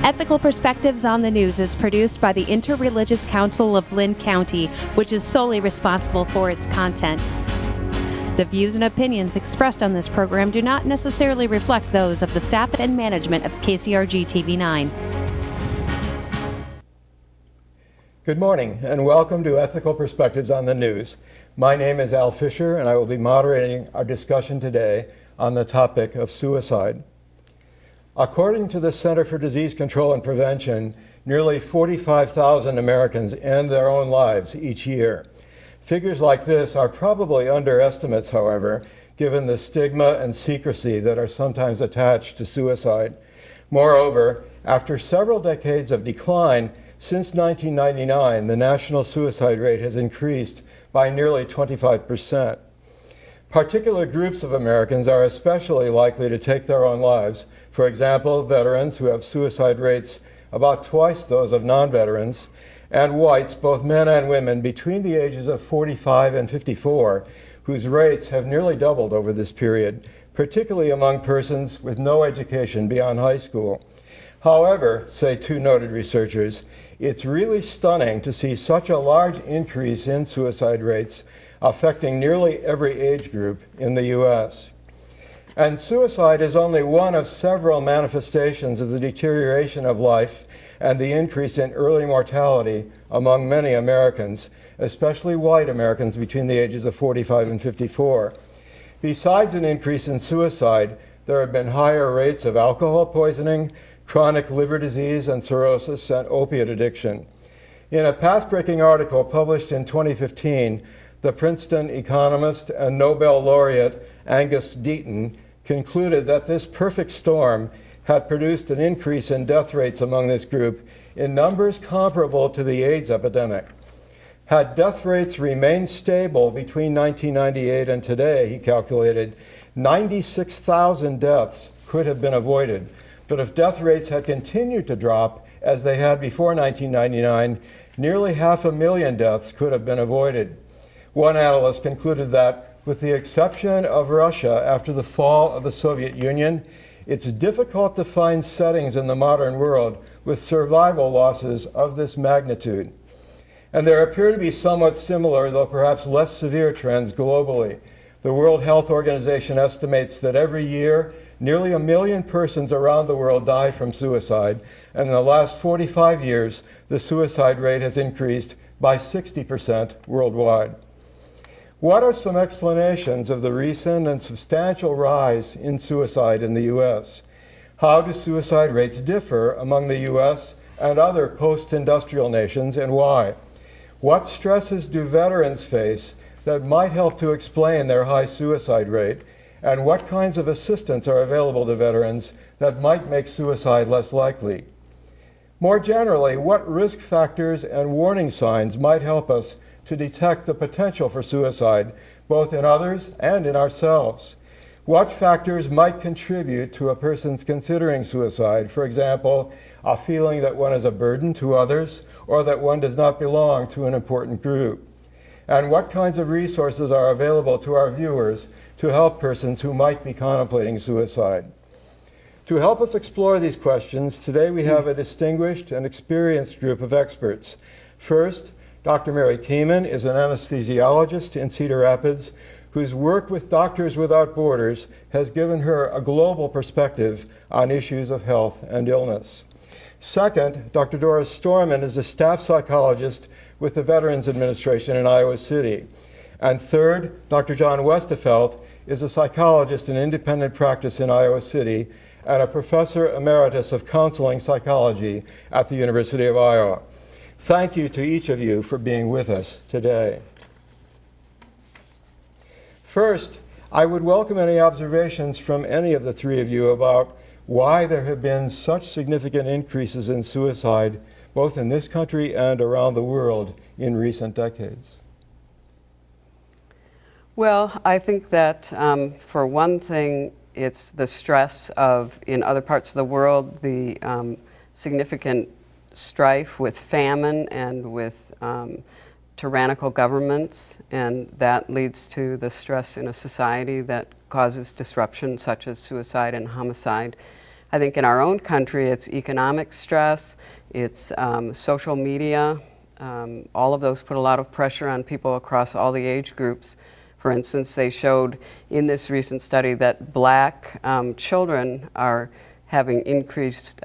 Ethical Perspectives on the News is produced by the Interreligious Council of Lynn County, which is solely responsible for its content. The views and opinions expressed on this program do not necessarily reflect those of the staff and management of KCRG TV9. Good morning and welcome to Ethical Perspectives on the News. My name is Al Fisher and I will be moderating our discussion today on the topic of suicide. According to the Center for Disease Control and Prevention, nearly 45,000 Americans end their own lives each year. Figures like this are probably underestimates, however, given the stigma and secrecy that are sometimes attached to suicide. Moreover, after several decades of decline, since 1999, the national suicide rate has increased by nearly 25%. Particular groups of Americans are especially likely to take their own lives. For example, veterans who have suicide rates about twice those of non-veterans, and whites, both men and women, between the ages of 45 and 54, whose rates have nearly doubled over this period, particularly among persons with no education beyond high school. However, say two noted researchers, it's really stunning to see such a large increase in suicide rates affecting nearly every age group in the U.S. And suicide is only one of several manifestations of the deterioration of life and the increase in early mortality among many Americans, especially white Americans between the ages of 45 and 54. Besides an increase in suicide, there have been higher rates of alcohol poisoning, chronic liver disease and cirrhosis, and opiate addiction. In a path-breaking article published in 2015, the Princeton economist and Nobel laureate Angus Deaton concluded that this perfect storm had produced an increase in death rates among this group in numbers comparable to the AIDS epidemic. Had death rates remained stable between 1998 and today, he calculated, 96,000 deaths could have been avoided. But if death rates had continued to drop as they had before 1999, nearly 500,000 deaths could have been avoided. One analyst concluded that, with the exception of Russia after the fall of the Soviet Union, it's difficult to find settings in the modern world with survival losses of this magnitude. And there appear to be somewhat similar, though perhaps less severe, trends globally. The World Health Organization estimates that every year, nearly 1 million persons around the world die from suicide, and in the last 45 years, the suicide rate has increased by 60% worldwide. What are some explanations of the recent and substantial rise in suicide in the U.S.? How do suicide rates differ among the U.S. and other post-industrial nations, and why? What stresses do veterans face that might help to explain their high suicide rate? And what kinds of assistance are available to veterans that might make suicide less likely? More generally, what risk factors and warning signs might help us to detect the potential for suicide, both in others and in ourselves? What factors might contribute to a person's considering suicide? For example, a feeling that one is a burden to others or that one does not belong to an important group. And what kinds of resources are available to our viewers to help persons who might be contemplating suicide? To help us explore these questions, today we have a distinguished and experienced group of experts. First, Dr. Mary Keeman is an anesthesiologist in Cedar Rapids whose work with Doctors Without Borders has given her a global perspective on issues of health and illness. Second, Dr. Doris Storman is a staff psychologist with the Veterans Administration in Iowa City. And third, Dr. John Westerfelt is a psychologist in independent practice in Iowa City and a professor emeritus of counseling psychology at the University of Iowa. Thank you to each of you for being with us today. First, I would welcome any observations from any of the three of you about why there have been such significant increases in suicide, both in this country and around the world in recent decades. Well, I think that for one thing, it's the stress of, in other parts of the world, the significant strife with famine and with tyrannical governments, and that leads to the stress in a society that causes disruption such as suicide and homicide. I think in our own country, it's economic stress, it's social media. All of those put a lot of pressure on people across all the age groups. For instance, they showed in this recent study that Black children are having increased,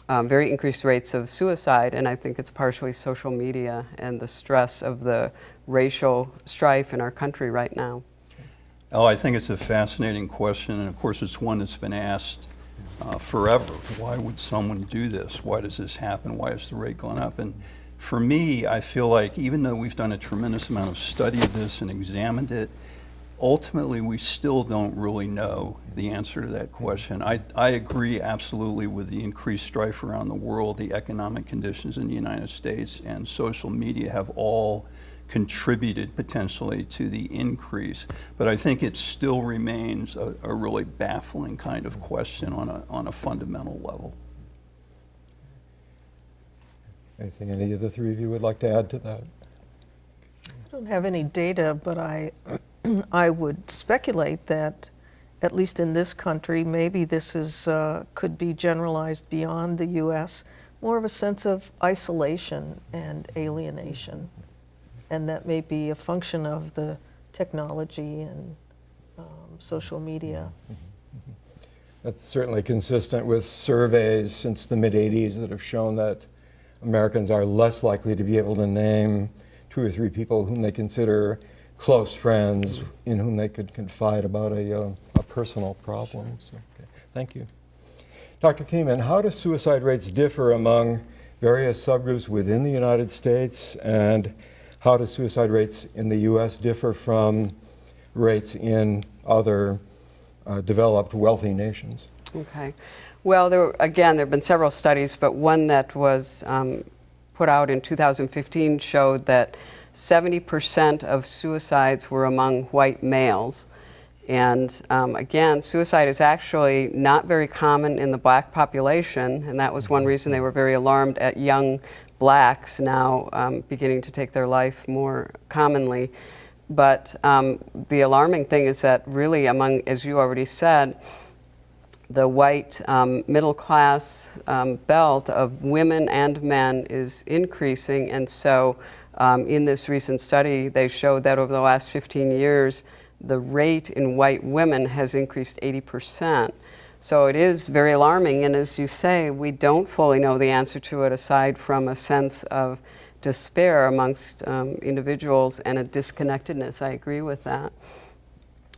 very increased rates of suicide, and I think it's partially social media and the stress of the racial strife in our country right now. Oh, I think it's a fascinating question, and of course it's one that's been asked forever. Why would someone do this? Why does this happen? Why has the rate gone up? And for me, I feel like even though we've done a tremendous amount of study of this and examined it, ultimately we still don't really know the answer to that question. I agree absolutely with the increased strife around the world. The economic conditions in the United States and social media have all contributed potentially to the increase, but I think it still remains a really baffling kind of question on a fundamental level. Anything any of the three of you would like to add to that? I don't have any data, but I would speculate that, at least in this country, maybe this is could be generalized beyond the U.S., more of a sense of isolation and alienation. And that may be a function of the technology and social media. That's certainly consistent with surveys since the mid-'80s that have shown that Americans are less likely to be able to name 2 or 3 people whom they consider close friends in whom they could confide about a personal problem. So, okay. Thank you. Dr. Keeman, how do suicide rates differ among various subgroups within the United States, and how do suicide rates in the U.S. differ from rates in other developed, wealthy nations? Okay. Well, there have been several studies, but one that was put out in 2015 showed that 70% of suicides were among white males. And again, suicide is actually not very common in the Black population, and that was one reason they were very alarmed at young Blacks now beginning to take their life more commonly. But the alarming thing is that really among, as you already said, the white middle class belt of women and men is increasing. And so in this recent study, they showed that over the last 15 years, the rate in white women has increased 80%. So it is very alarming, and as you say, we don't fully know the answer to it aside from a sense of despair amongst individuals and a disconnectedness. I agree with that.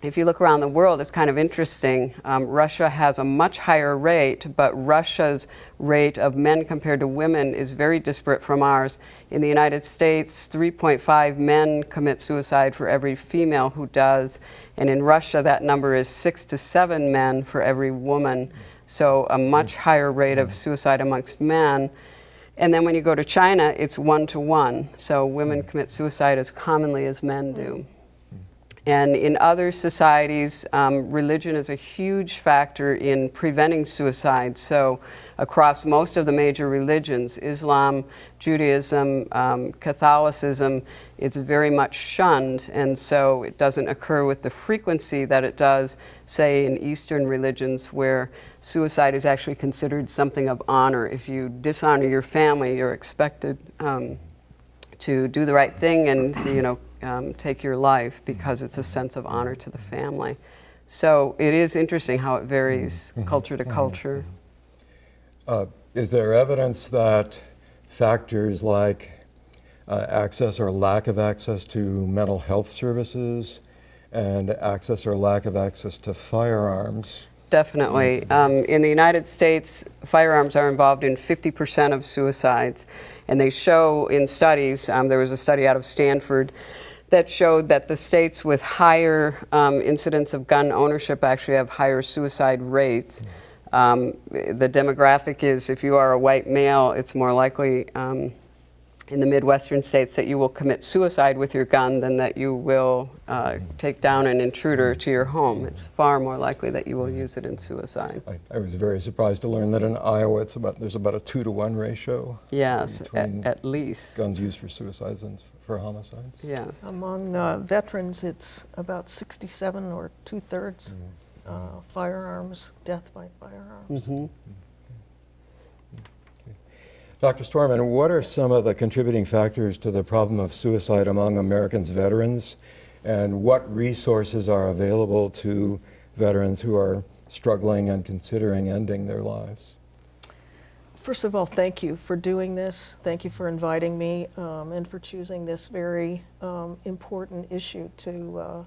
If you look around the world, it's kind of interesting. Russia has a much higher rate, but Russia's rate of men compared to women is very disparate from ours. In the United States, 3.5 men commit suicide for every female who does, and in Russia that number is 6 to 7 men for every woman. So a much higher rate of suicide amongst men. And then when you go to China, it's 1 to 1. So women commit suicide as commonly as men do. And in other societies, religion is a huge factor in preventing suicide. So across most of the major religions, Islam, Judaism, Catholicism, it's very much shunned. And so it doesn't occur with the frequency that it does, say, in Eastern religions, where suicide is actually considered something of honor. If you dishonor your family, you're expected to do the right thing and, take your life because it's a sense of honor to the family. So it is interesting how it varies culture to culture. Is there evidence that factors like access or lack of access to mental health services and access or lack of access to firearms? Definitely. In the United States, firearms are involved in 50% of suicides. And they show in studies, there was a study out of Stanford that showed that the states with higher incidence of gun ownership actually have higher suicide rates. The demographic is if you are a white male, it's more likely in the Midwestern states that you will commit suicide with your gun than that you will take down an intruder to your home. It's far more likely that you will use it in suicide. I was very surprised to learn that in Iowa there's about a 2-to-1 ratio. Yes, at least. Guns used for suicides and for homicides. Yes. Among veterans, it's about 67 or 2/3. firearms, death by firearms. Dr. Storman, what are some of the contributing factors to the problem of suicide among Americans veterans, and what resources are available to veterans who are struggling and considering ending their lives? First of all, thank you for doing this. Thank you for inviting me and for choosing this very important issue to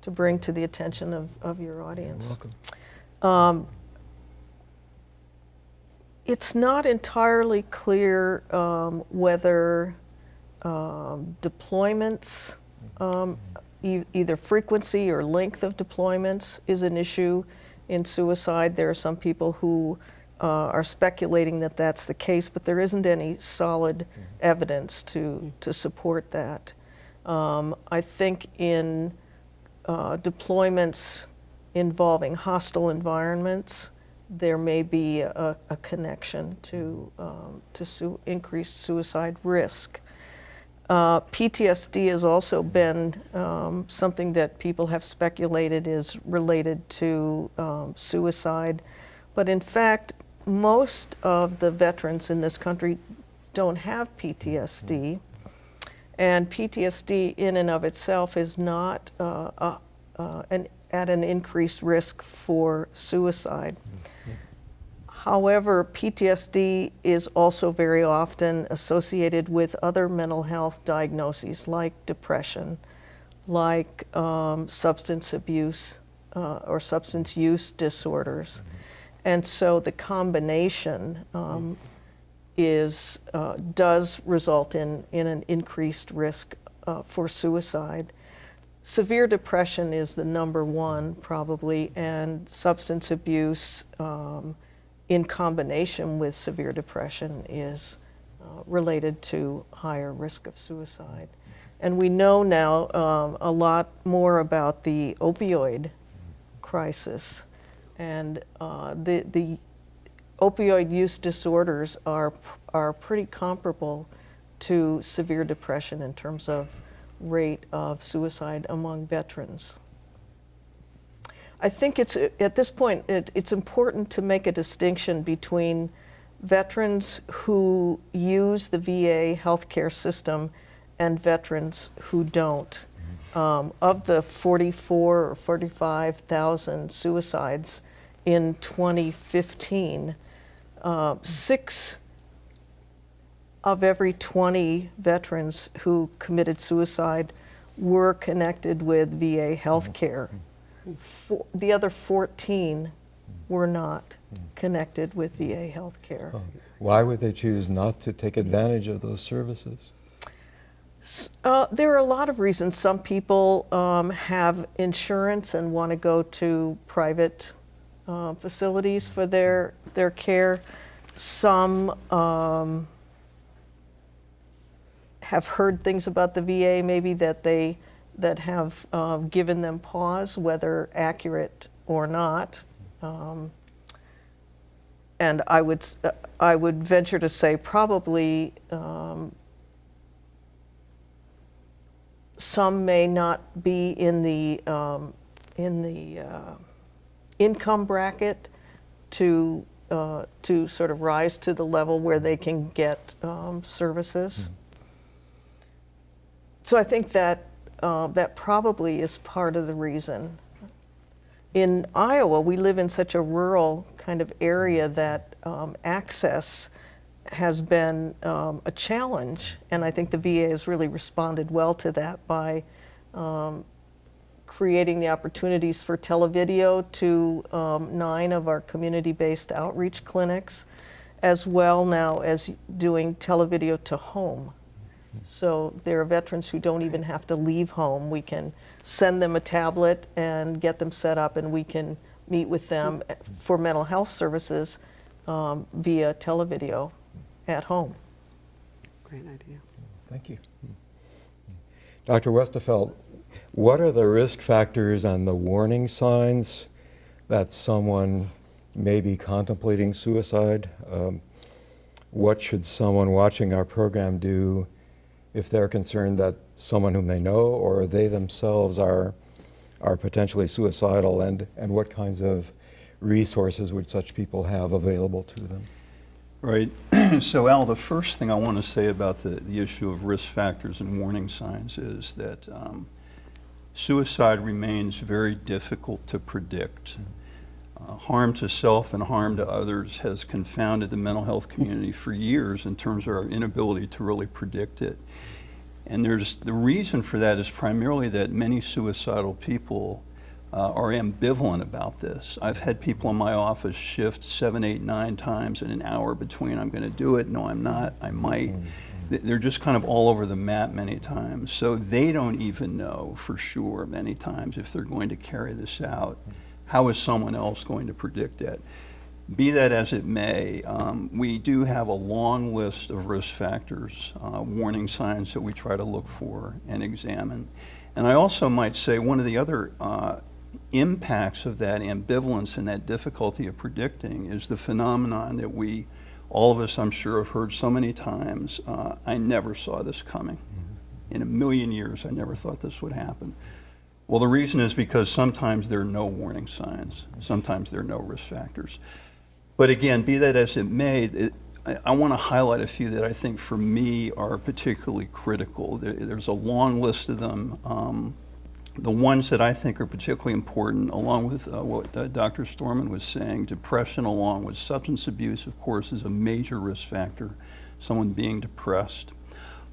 bring to the attention of your audience. You're welcome. It's not entirely clear whether deployments, either frequency or length of deployments, is an issue in suicide. There are some people who are speculating that that's the case, but there isn't any solid evidence to support that. I think in deployments involving hostile environments, there may be a connection to increased suicide risk. PTSD has also been something that people have speculated is related to suicide, but in fact, most of the veterans in this country don't have PTSD, and PTSD in and of itself is not at an increased risk for suicide. However, PTSD is also very often associated with other mental health diagnoses like depression, like substance abuse or substance use disorders. And so the combination does result in an increased risk for suicide. Severe depression is the number one probably, and substance abuse in combination with severe depression is related to higher risk of suicide. And we know now a lot more about the opioid crisis, and the opioid use disorders are pretty comparable to severe depression in terms of rate of suicide among veterans. I think at this point it's important to make a distinction between veterans who use the VA healthcare system and veterans who don't. Of the 44 or 45,000 suicides in 2015, 6 of every 20 veterans who committed suicide were connected with VA healthcare. The other 14 were not connected with VA healthcare. Why would they choose not to take advantage of those services? There are a lot of reasons. Some people have insurance and want to go to private facilities for their care. Some have heard things about the VA maybe that have given them pause, whether accurate or not. And I would venture to say probably some may not be in the income bracket to sort of rise to the level where they can get services. So I think that that probably is part of the reason. In Iowa, we live in such a rural kind of area that access has been a challenge, and I think the VA has really responded well to that by creating the opportunities for televideo to 9 of our community-based outreach clinics, as well now as doing televideo to home. So there are veterans who don't even have to leave home. We can send them a tablet and get them set up, and we can meet with them for mental health services via televideo at home. Great idea. Thank you. Dr. Westerfeld, what are the risk factors and the warning signs that someone may be contemplating suicide? What should someone watching our program do if they're concerned that someone whom they know or they themselves are are potentially suicidal, and what kinds of resources would such people have available to them? Right. So, Al, the first thing I want to say about the issue of risk factors and warning signs is that suicide remains very difficult to predict. Harm to self and harm to others has confounded the mental health community for years in terms of our inability to really predict it. And the reason for that is primarily that many suicidal people are ambivalent about this. I've had people in my office shift 7, 8, 9 times in an hour between I'm going to do it, no I'm not, I might. They're just kind of all over the map many times. So they don't even know for sure many times if they're going to carry this out. How is someone else going to predict it? Be that as it may, we do have a long list of risk factors, warning signs that we try to look for and examine. And I also might say one of the other impacts of that ambivalence and that difficulty of predicting is the phenomenon that all of us I'm sure have heard so many times, I never saw this coming. In a million years, I never thought this would happen. Well, the reason is because sometimes there are no warning signs. Sometimes there are no risk factors. But again, be that as it may, I want to highlight a few that I think for me are particularly critical. There's a long list of them. The ones that I think are particularly important, along with what Dr. Storman was saying, depression along with substance abuse, of course, is a major risk factor, someone being depressed.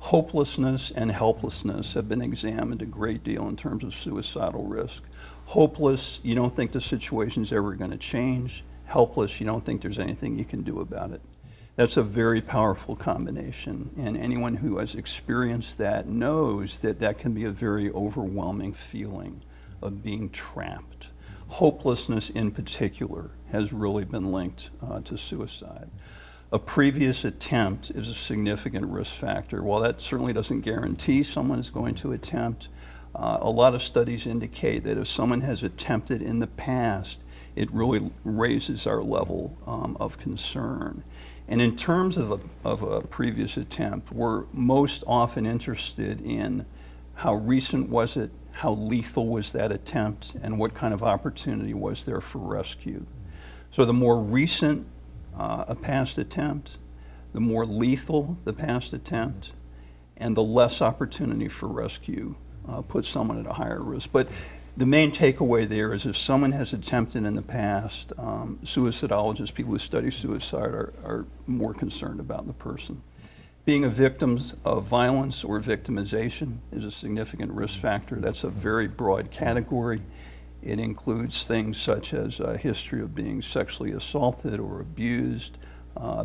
Hopelessness and helplessness have been examined a great deal in terms of suicidal risk. Hopeless, you don't think the situation's ever going to change. Helpless, you don't think there's anything you can do about it. That's a very powerful combination, and anyone who has experienced that knows that that can be a very overwhelming feeling of being trapped. Hopelessness in particular has really been linked to suicide. A previous attempt is a significant risk factor. While that certainly doesn't guarantee someone is going to attempt, a lot of studies indicate that if someone has attempted in the past, it really raises our level of concern. And in terms of a previous attempt, we're most often interested in how recent was it, how lethal was that attempt, and what kind of opportunity was there for rescue. So the more recent a past attempt, the more lethal the past attempt, and the less opportunity for rescue puts someone at a higher risk. But the main takeaway there is if someone has attempted in the past, suicidologists, people who study suicide, are more concerned about the person. Being a victim of violence or victimization is a significant risk factor. That's a very broad category. It includes things such as a history of being sexually assaulted or abused,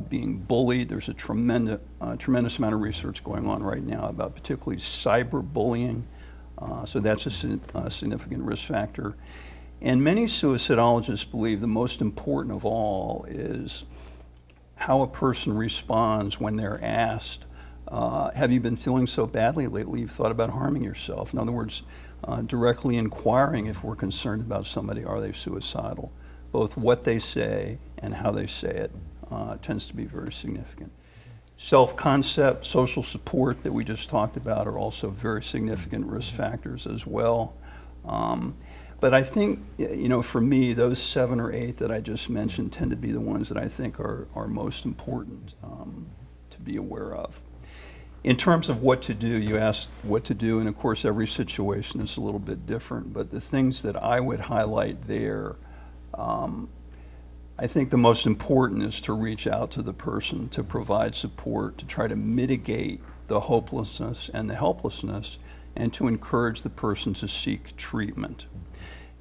being bullied. There's a tremendous amount of research going on right now about particularly cyberbullying. So that's a significant risk factor. And many suicidologists believe the most important of all is how a person responds when they're asked, have you been feeling so badly lately you've thought about harming yourself? In other words, directly inquiring if we're concerned about somebody, are they suicidal? Both what they say and how they say it tends to be very significant. Self-concept, social support that we just talked about are also very significant risk factors as well. But I think, for me, those 7 or 8 that I just mentioned tend to be the ones that I think are most important to be aware of. In terms of what to do, you asked what to do, and of course every situation is a little bit different, but the things that I would highlight there, I think the most important is to reach out to the person, to provide support, to try to mitigate the hopelessness and the helplessness, and to encourage the person to seek treatment.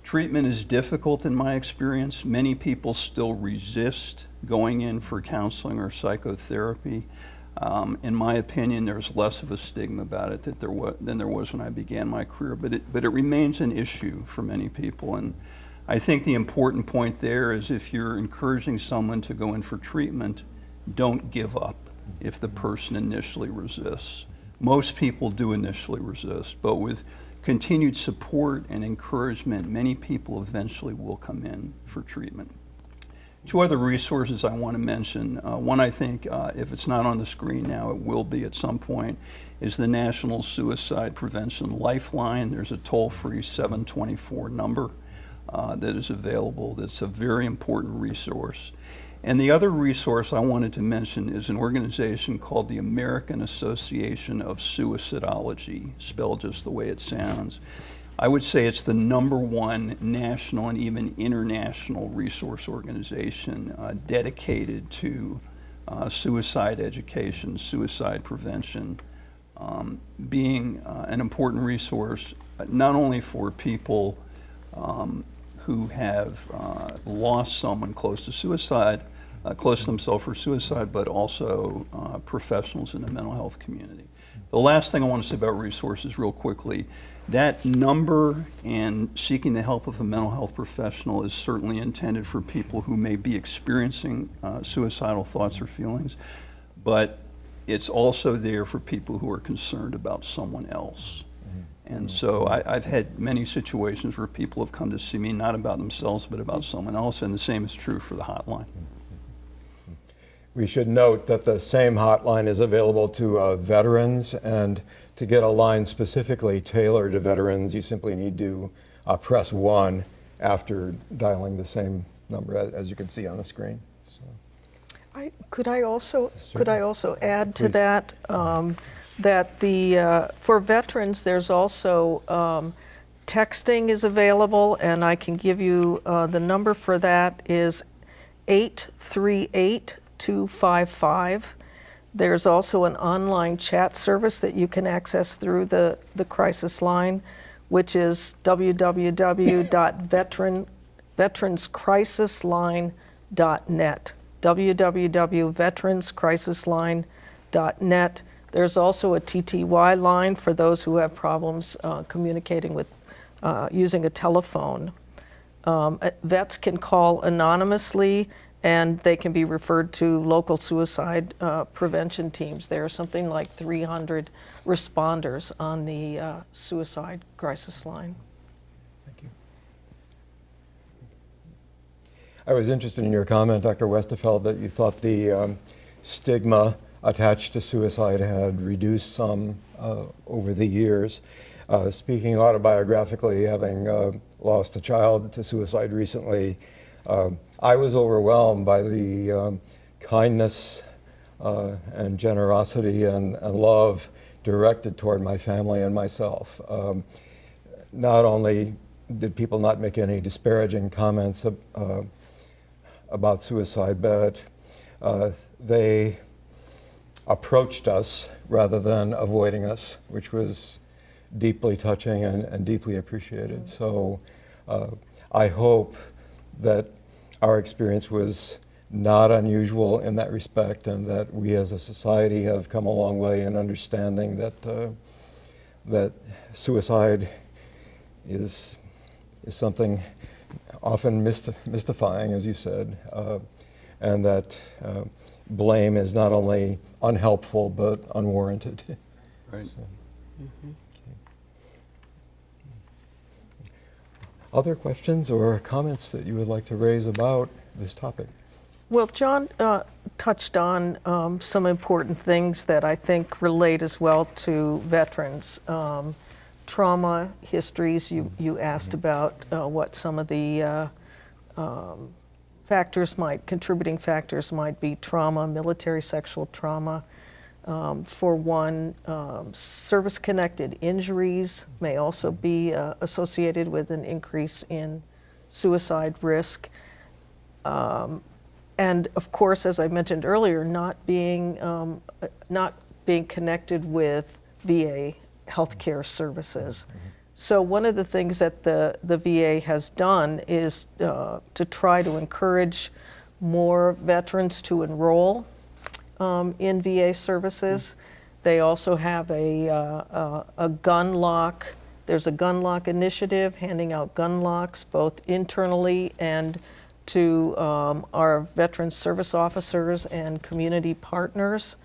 Treatment is difficult in my experience. Many people still resist going in for counseling or psychotherapy. In my opinion, there's less of a stigma about it than there was when I began my career, but it remains an issue for many people. And I think the important point there is if you're encouraging someone to go in for treatment, don't give up if the person initially resists. Most people do initially resist, but with continued support and encouragement, many people eventually will come in for treatment. Two other resources I want to mention. One, I think, if it's not on the screen now, it will be at some point, is the National Suicide Prevention Lifeline. There's a toll-free 724 number that is available. That's a very important resource. And the other resource I wanted to mention is an organization called the American Association of Suicidology, spelled just the way it sounds. I would say it's the #1 national and even international resource organization dedicated to suicide education, suicide prevention, being an important resource not only for people who have lost someone close to suicide, close to themselves for suicide, but also professionals in the mental health community. The last thing I want to say about resources real quickly, that number and seeking the help of a mental health professional is certainly intended for people who may be experiencing suicidal thoughts or feelings, but it's also there for people who are concerned about someone else. And so I've had many situations where people have come to see me not about themselves but about someone else, and the same is true for the hotline. We should note that the same hotline is available to veterans, and to get a line specifically tailored to veterans, you simply need to press 1 after dialing the same number as you can see on the screen. So. Could I also add to Please. that that for veterans there's also texting is available, and I can give you the number for that is 838-255. There's also an online chat service that you can access through the crisis line, which is www.veteranscrisisline.net. www.veteranscrisisline.net. There's also a TTY line for those who have problems communicating with using a telephone. Vets can call anonymously, and they can be referred to local suicide prevention teams. There are something like 300 responders on the suicide crisis line. Thank you. I was interested in your comment, Dr. Westerfeld, that you thought the stigma attached to suicide had reduced some over the years. Speaking autobiographically, having lost a child to suicide recently, I was overwhelmed by the kindness and generosity and love directed toward my family and myself. Not only did people not make any disparaging comments about suicide, but they approached us rather than avoiding us, which was deeply touching and deeply appreciated. So I hope that our experience was not unusual in that respect, and that we as a society have come a long way in understanding that that suicide is something often mystifying, as you said, and that blame is not only unhelpful but unwarranted. Right. So, okay. Other questions or comments that you would like to raise about this topic? Well, John touched on some important things that I think relate as well to veterans. Trauma histories, you asked about what some of the contributing factors might be. Trauma, military sexual trauma. For one, service-connected injuries may also be associated with an increase in suicide risk. And of course, as I mentioned earlier, not being connected with VA healthcare services. So one of the things that the VA has done is to try to encourage more veterans to enroll in VA services. They also have a gun lock. There's a gun lock initiative handing out gun locks both internally and to our veteran service officers and community partners.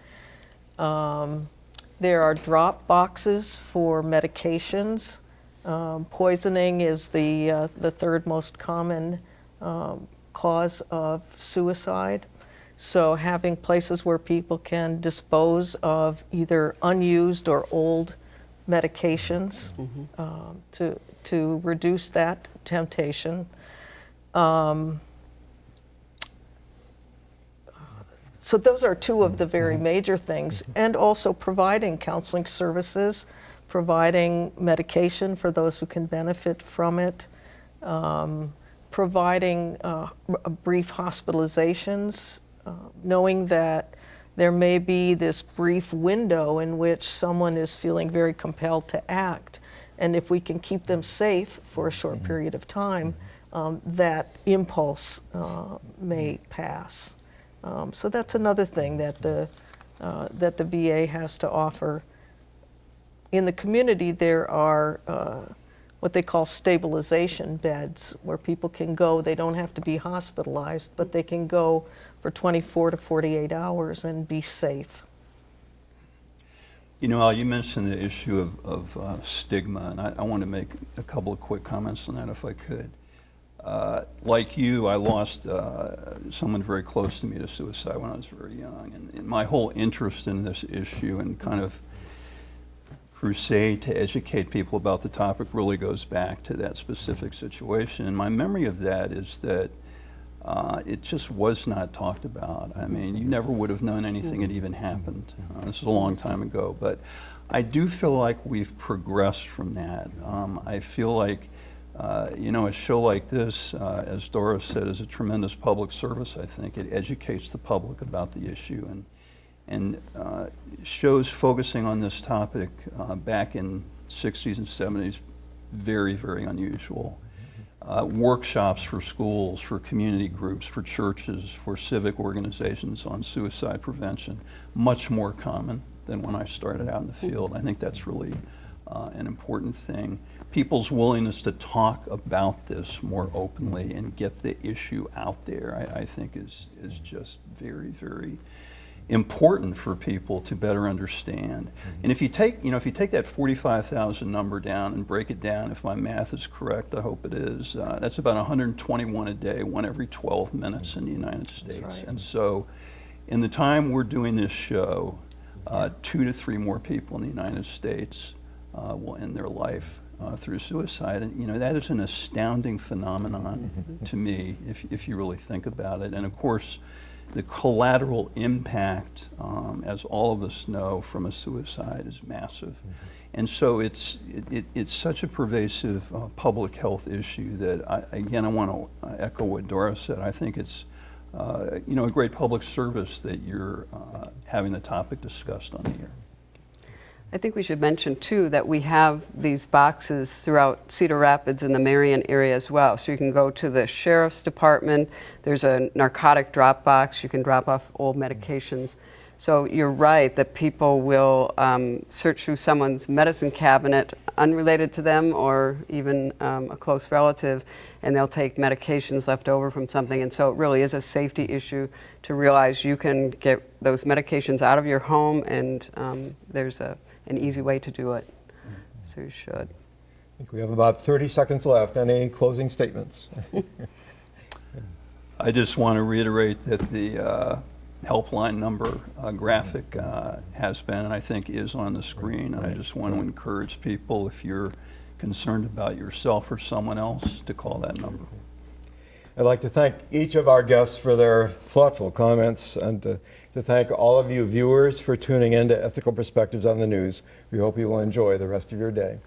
There are drop boxes for medications. Poisoning is the third most common cause of suicide. So having places where people can dispose of either unused or old medications to reduce that temptation. So those are two of the very major things, and also providing counseling services, providing medication for those who can benefit from it, providing brief hospitalizations, knowing that there may be this brief window in which someone is feeling very compelled to act, and if we can keep them safe for a short period of time, that impulse may pass. So that's another thing that the VA has to offer. In the community, there are what they call stabilization beds, where people can go. They don't have to be hospitalized, but they can go for 24 to 48 hours and be safe. You know, Al, you mentioned the issue of stigma, and I want to make a couple of quick comments on that if I could. Like you, I lost someone very close to me to suicide when I was very young, and my whole interest in this issue and kind of crusade to educate people about the topic really goes back to that specific situation. And my memory of that is that it just was not talked about. I mean, you never would have known anything had even happened. This is a long time ago, but I do feel like we've progressed from that. I feel like you know, a show like this, as Doris said, is a tremendous public service, I think. It educates the public about the issue, and shows focusing on this topic back in 60s and 70s, very, very unusual. Workshops for schools, for community groups, for churches, for civic organizations on suicide prevention, much more common than when I started out in the field. I think that's really an important thing. People's willingness to talk about this more openly and get the issue out there, I think is just very, very important for people to better understand. And if you take, you know, if you take that 45,000 number down and break it down, if my math is correct, I hope it is, that's about 121 a day, one every 12 minutes in the United States. Right. And so in the time we're doing this show, 2 to 3 more people in the United States will end their life through suicide. And you know, that is an astounding phenomenon to me, if you really think about it. And of course, the collateral impact, as all of us know, from a suicide is massive. And so it's such a pervasive public health issue that, I want to echo what Doris said. I think it's you know, a great public service that you're having the topic discussed on the air. I think we should mention too that we have these boxes throughout Cedar Rapids and the Marion area as well. So you can go to the sheriff's department, there's a narcotic drop box, you can drop off old medications. So you're right that people will search through someone's medicine cabinet unrelated to them or even a close relative, and they'll take medications left over from something. And so it really is a safety issue to realize you can get those medications out of your home, and there's an easy way to do it. So you should. I think we have about 30 seconds left. Any closing statements? I just want to reiterate that the helpline number graphic has been, and I think is on the screen. And I just want to encourage people, if you're concerned about yourself or someone else, to call that number. I'd like to thank each of our guests for their thoughtful comments, and to thank all of you viewers for tuning in to Ethical Perspectives on the News. We hope you will enjoy the rest of your day.